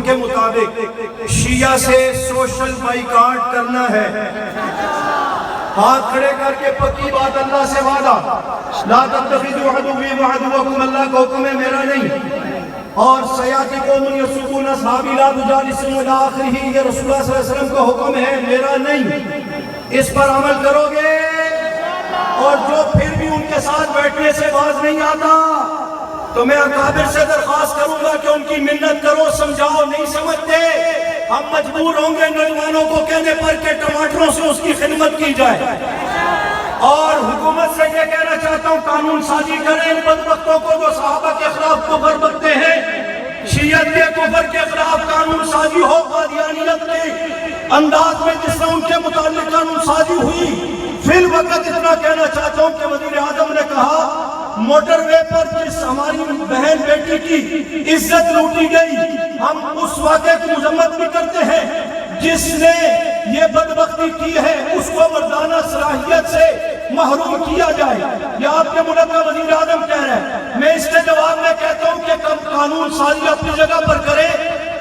کے مطابق شیعہ سے سوشل بائیکاٹ کرنا ہے. ہاتھ کھڑے کر کے پکی بات اللہ سے وعدہ, لا تتخذوا عدوی وعدوکم, اللہ کا حکم ہے میرا نہیں. اور سیاتی قوم یسبون اصحابی لا تجالسوا الی آخرہ, یہ رسول اللہ صلی اللہ علیہ وسلم کا حکم ہے میرا نہیں. اس پر عمل کرو گے, اور جو پھر بھی ان کے ساتھ بیٹھنے سے باز نہیں آتا تو میں اکابر سے درخواست کروں گا کہ ان کی منت کرو, سمجھاؤ. نہیں سمجھتے ہم مجبور ہوں گے نوجوانوں کو کہنے پر کہ ٹماٹروں سے اس کی خدمت کی جائے. اور حکومت سے یہ کہنا چاہتا ہوں, قانون سازی کریں ان بدبختوں کو جو صحابہ کے خلاف کفر بکتے ہیں. شیعت کے کفر کے خلاف قانون سازی ہو, قادیانیت کے انداز میں جس طرح ان کے متعلق قانون سازی ہوئی. فی الوقت اتنا کہنا چاہتا ہوں کہ وزیر اعظم نے کہا موٹر وے پر جس ہماری بہن بیٹی کی عزت لوٹی گئی, ہم اس واقعے کی مذمت بھی کرتے ہیں. جس نے یہ بدبختی کی ہے اس کو مردانہ صلاحیت سے محروم کیا جائے. یہ آپ کے ملک کا وزیر اعظم کہہ رہے ہیں. میں اس کے جواب میں کہتا ہوں کہ کم قانون سازی اپنی جگہ پر کرے,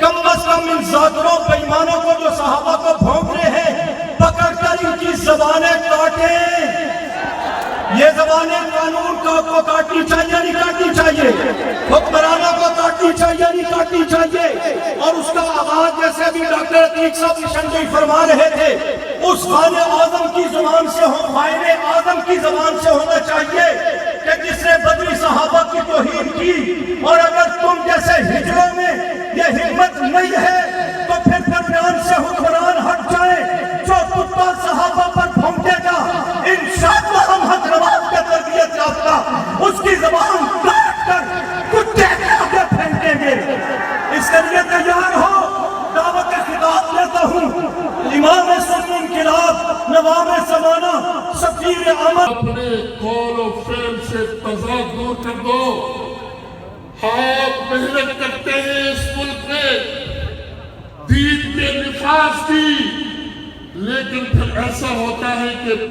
کم از کم ان ذاکروں بےایمانوں کو جو صحابہ کو بھونک رہے ہیں پکڑ کر ان کی زبانیں کاٹیں. یہ زبانیں قانون کو کاٹنی چاہیے نہیں کاٹنی چاہیے, حکمرانوں کو کاٹنی چاہیے نہیں کاٹنی چاہیے. اور اس کا آغاز جیسے ابھی ڈاکٹر عتیق صاحب نشنجوئی فرما رہے تھے, اس خان اعظم کی زبان سے ہو, خائن اعظم کی زبان سے ہونا چاہیے کہ جس نے بدری صحابہ کی توہین کی. اور اگر تم جیسے ہجروں میں یہ ہمت نہیں ہے تو پھر درمیان سے حکمران ہٹ جائے جو کتا صحابہ پر بھونکے گا, انشاءاللہ ہم حق نواز کے تربیت یافتہ اس کی زبان کاٹ کر کتے کے آگے پھینکیں گے. اس کے لیے تیار ہو. دعوت خطاب لیتا ہوں امام سنی انقلاب نواب زمانہ سفیر امن, اپنے قول و فعل سے تضاد دور کر دو. آپ محنت کرتے ہیں اس ملک میں دین کے نفاذ کی, لیکن پھر ایسا ہوتا ہے کہ